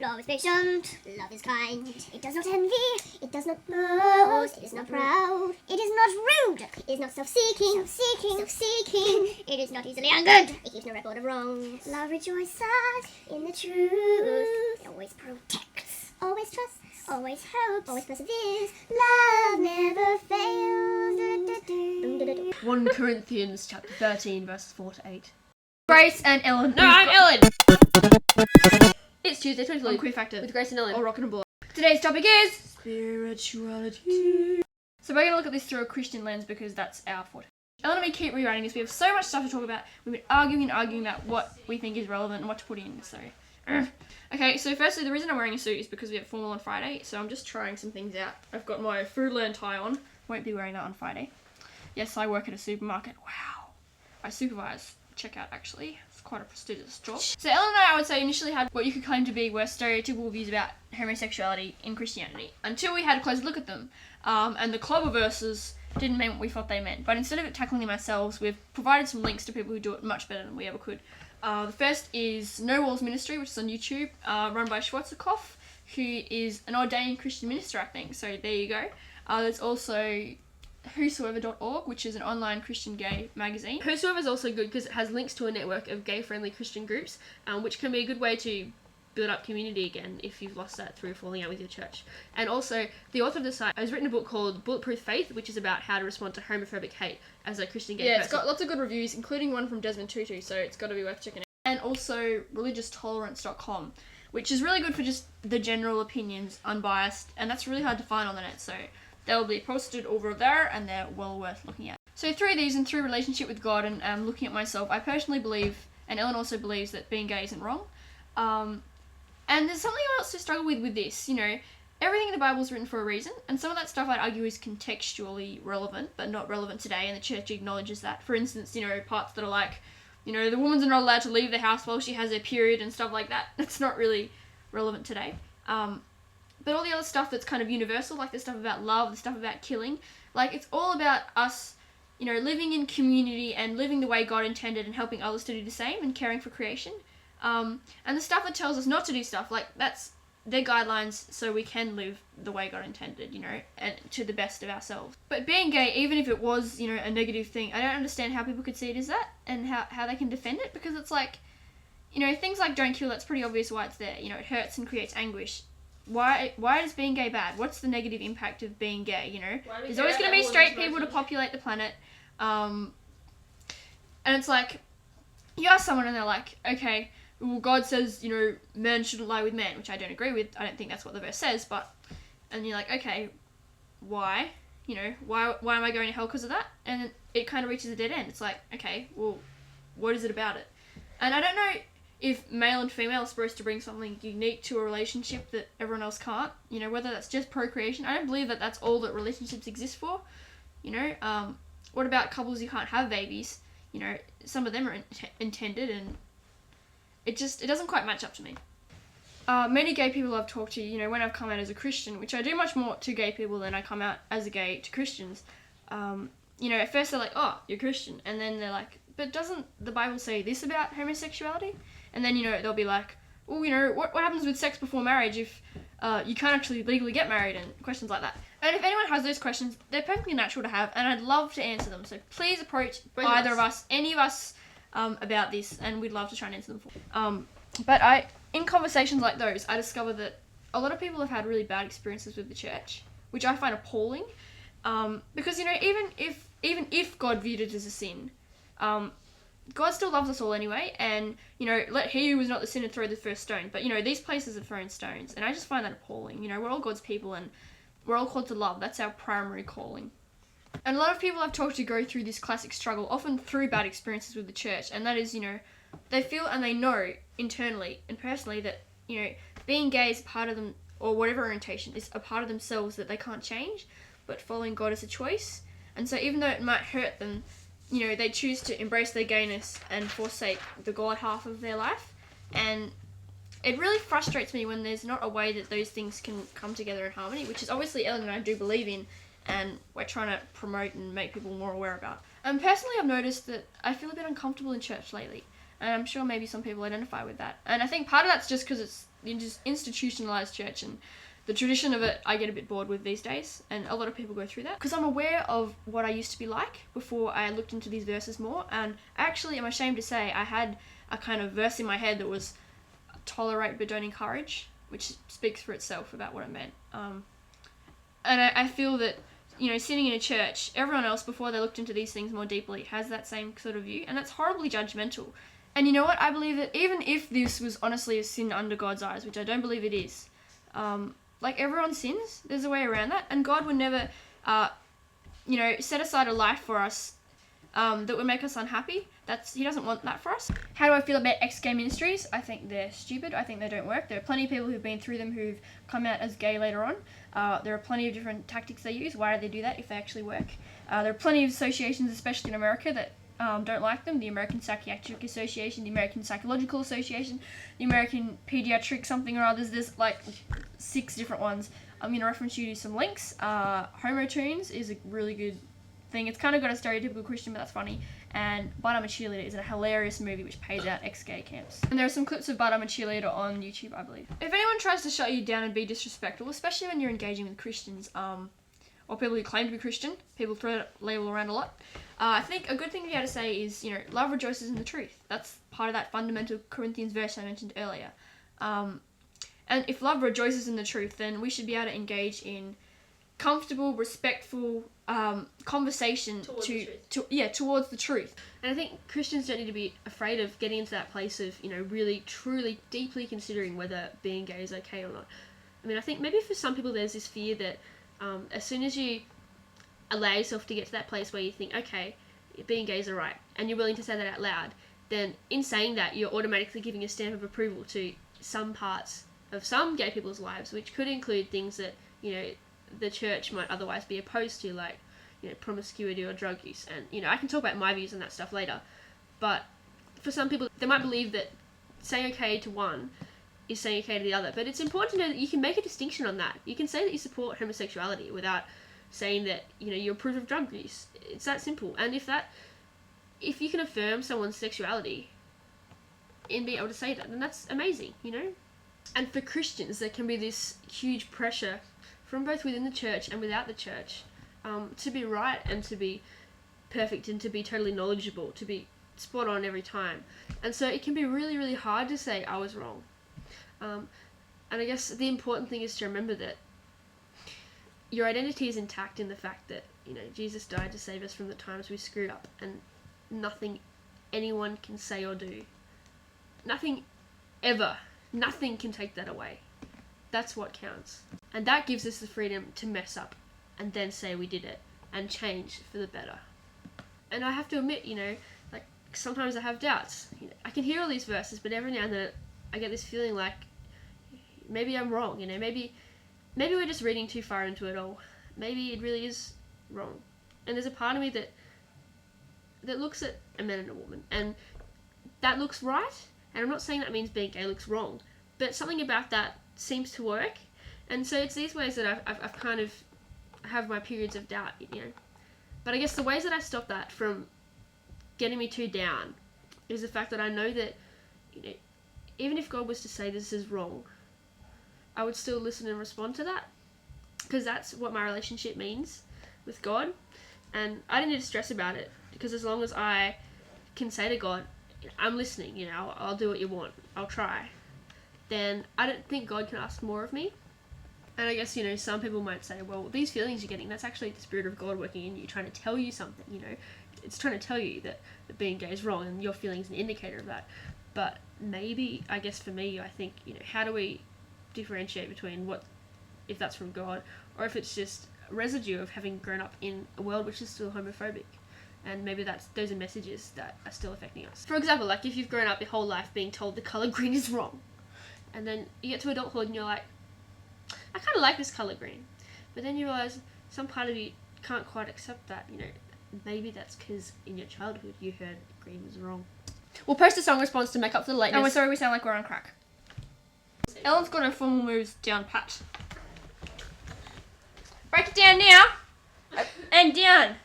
Love is patient, love is kind. It does not envy, it does not boast, it is not proud, it is not rude, it is not self-seeking, it is not easily angered, it keeps no record of wrong. Love rejoices in the truth, it always protects, always trusts, always hopes, always perseveres. Love never fails. 1 Corinthians chapter 13 verses 4 to 8. Grace and Ellen. No, I'm Ellen! It's Tuesday, totally. On QueerFAQtor. With Grace and Ellen. Or Rockin' and Blow. Today's topic is spirituality. So we're going to look at this through a Christian lens because that's our forte. Ellen and me keep rewriting this. We have so much stuff to talk about. We've been arguing about what we think is relevant and what to put in. So, okay. So firstly, the reason I'm wearing a suit is because we have formal on Friday. So I'm just trying some things out. I've got my Foodland tie on. Won't be wearing that on Friday. Yes, I work at a supermarket. Wow. I supervise checkout actually. It's quite a prestigious job. So Ellen and I would say, initially had what you could claim to be were stereotypical views about homosexuality in Christianity until we had a close look at them. And the clobber verses didn't mean what we thought they meant. But instead of tackling them ourselves, we've provided some links to people who do it much better than we ever could. The first is NoWallsMinistry, which is on YouTube, run by Schwarzkopf, who is an ordained Christian minister, I think. So there you go. There's also whosoever.org, which is an online Christian gay magazine. Whosoever is also good because it has links to a network of gay-friendly Christian groups, which can be a good way to build up community again if you've lost that through falling out with your church. And also, the author of the site has written a book called Bulletproof Faith, which is about how to respond to homophobic hate as a Christian gay person. It's got lots of good reviews, including one from Desmond Tutu, so it's got to be worth checking out. And also religioustolerance.com, which is really good for just the general opinions, unbiased, and that's really hard to find on the net, so they'll be posted over there, and they're well worth looking at. So through these and through relationship with God and looking at myself, I personally believe, and Ellen also believes, that being gay isn't wrong. And there's something else to struggle with this. You know, everything in the Bible is written for a reason, and some of that stuff I'd argue is contextually relevant, but not relevant today, and the church acknowledges that. For instance, you know, parts that are like, you know, the woman's not allowed to leave the house while she has her period and stuff like that. It's not really relevant today. But all the other stuff that's kind of universal, like the stuff about love, the stuff about killing, like it's all about us, you know, living in community and living the way God intended and helping others to do the same and caring for creation. And the stuff that tells us not to do stuff, like that's their guidelines so we can live the way God intended, you know, and to the best of ourselves. But being gay, even if it was, you know, a negative thing, I don't understand how people could see it as that and how they can defend it, because it's like, you know, things like don't kill, that's pretty obvious why it's there. You know, it hurts and creates anguish. Why is being gay bad? What's the negative impact of being gay, you know? There's always going to be straight people to populate the planet. And it's like, you ask someone and they're like, okay, well, God says, you know, men shouldn't lie with men, which I don't agree with. I don't think that's what the verse says, but... And you're like, okay, why? You know, why am I going to hell because of that? And it kind of reaches a dead end. It's like, okay, well, what is it about it? And I don't know if male and female are supposed to bring something unique to a relationship that everyone else can't, you know, whether that's just procreation. I don't believe that that's all that relationships exist for, you know. What about couples who can't have babies? You know, some of them are intended, and it doesn't quite match up to me. Many gay people I've talked to, you know, when I've come out as a Christian, which I do much more to gay people than I come out as a gay to Christians, you know, at first they're like, oh, you're Christian, and then they're like, but doesn't the Bible say this about homosexuality? And then, you know, they'll be like, well, you know, what happens with sex before marriage if you can't actually legally get married, and questions like that. And if anyone has those questions, they're perfectly natural to have, and I'd love to answer them. So please approach either of us, any of us, about this, and we'd love to try and answer them for. But in conversations like those, I discover that a lot of people have had really bad experiences with the church, which I find appalling. Because, you know, even if God viewed it as a sin, God still loves us all anyway, and, you know, let he who was not the sinner throw the first stone. But, you know, these places are throwing stones, and I just find that appalling. You know, we're all God's people, and we're all called to love. That's our primary calling. And a lot of people I've talked to go through this classic struggle, often through bad experiences with the church, and that is, you know, they feel and they know internally and personally that, you know, being gay is a part of them, or whatever orientation, is a part of themselves that they can't change, but following God is a choice. And so even though it might hurt them, you know, they choose to embrace their gayness and forsake the God half of their life. And it really frustrates me when there's not a way that those things can come together in harmony, which is obviously Ellen and I do believe in, and we're trying to promote and make people more aware about. And personally, I've noticed that I feel a bit uncomfortable in church lately. And I'm sure maybe some people identify with that. And I think part of that's just because it's just institutionalized church, and the tradition of it I get a bit bored with these days, and a lot of people go through that. Because I'm aware of what I used to be like before I looked into these verses more, and actually I'm ashamed to say I had a kind of verse in my head that was tolerate but don't encourage, which speaks for itself about what it meant. And I feel that, sitting in a church, everyone else, before they looked into these things more deeply, has that same sort of view, and that's horribly judgmental. And you know what? I believe that even if this was honestly a sin under God's eyes, which I don't believe it is, like everyone sins, there's a way around that, and God would never, set aside a life for us that would make us unhappy. He doesn't want that for us. How do I feel about ex-gay ministries? I think they're stupid. I think they don't work. There are plenty of people who've been through them who've come out as gay later on. There are plenty of different tactics they use. Why do they do that if they actually work? There are plenty of associations, especially in America, that don't like them. The American Psychiatric Association, the American Psychological Association, the American Pediatric something or others. There's like 6 different ones. I'm going to reference you to some links. Homo Tunes is a really good thing. It's kind of got a stereotypical Christian, but that's funny. And But I'm a Cheerleader is a hilarious movie which pays out ex-gay camps. And there are some clips of But I'm a Cheerleader on YouTube, I believe. If anyone tries to shut you down and be disrespectful, especially when you're engaging with Christians, or people who claim to be Christian, people throw that label around a lot, I think a good thing to be able to say is, love rejoices in the truth. That's part of that fundamental Corinthians verse I mentioned earlier. And if love rejoices in the truth, then we should be able to engage in comfortable, respectful conversation towards the truth. And I think Christians don't need to be afraid of getting into that place of, really, truly, deeply considering whether being gay is okay or not. I mean, I think maybe for some people there's this fear that as soon as you allow yourself to get to that place where you think, okay, being gay is alright, and you're willing to say that out loud, then in saying that, you're automatically giving a stamp of approval to some parts of some gay people's lives, which could include things that, the church might otherwise be opposed to, like, promiscuity or drug use. And, I can talk about my views on that stuff later, but for some people, they might believe that saying okay to one is saying okay to the other. But it's important to know that you can make a distinction on that. You can say that you support homosexuality without saying that, you approve of drug use. It's that simple. And if you can affirm someone's sexuality and be able to say that, then that's amazing, And for Christians, there can be this huge pressure from both within the church and without the church to be right and to be perfect and to be totally knowledgeable, to be spot on every time. And so it can be really, really hard to say, I was wrong. And I guess the important thing is to remember that your identity is intact in the fact that, Jesus died to save us from the times we screwed up, and nothing anyone can say or do, nothing ever, nothing can take that away. That's what counts. And that gives us the freedom to mess up and then say we did it and change for the better. And I have to admit, like, sometimes I have doubts. I can hear all these verses, but every now and then I get this feeling like maybe I'm wrong, maybe we're just reading too far into it all. Maybe it really is wrong. And there's a part of me that looks at a man and a woman, and that looks right. And I'm not saying that means being gay looks wrong, but something about that seems to work. And so it's these ways that I've kind of have my periods of doubt, But I guess the ways that I stop that from getting me too down is the fact that I know that, even if God was to say this is wrong, I would still listen and respond to that, because that's what my relationship means with God. And I don't need to stress about it, because as long as I can say to God, I'm listening, I'll do what you want, I'll try, then I don't think God can ask more of me. And I guess, some people might say, well, these feelings you're getting, that's actually the Spirit of God working in you, trying to tell you something, It's trying to tell you that being gay is wrong, and your feeling's an indicator of that. But maybe, I guess for me, I think, how do we differentiate between if that's from God, or if it's just a residue of having grown up in a world which is still homophobic? And maybe those are messages that are still affecting us. For example, like if you've grown up your whole life being told the colour green is wrong, and then you get to adulthood and you're like, I kind of like this colour green, but then you realise some part of you can't quite accept that, maybe that's because in your childhood you heard green was wrong. We'll post a song response to make up for the lateness. Oh, we're sorry, we sound like we're on crack. Ellen's got her formal moves down pat. Break it down now! And down!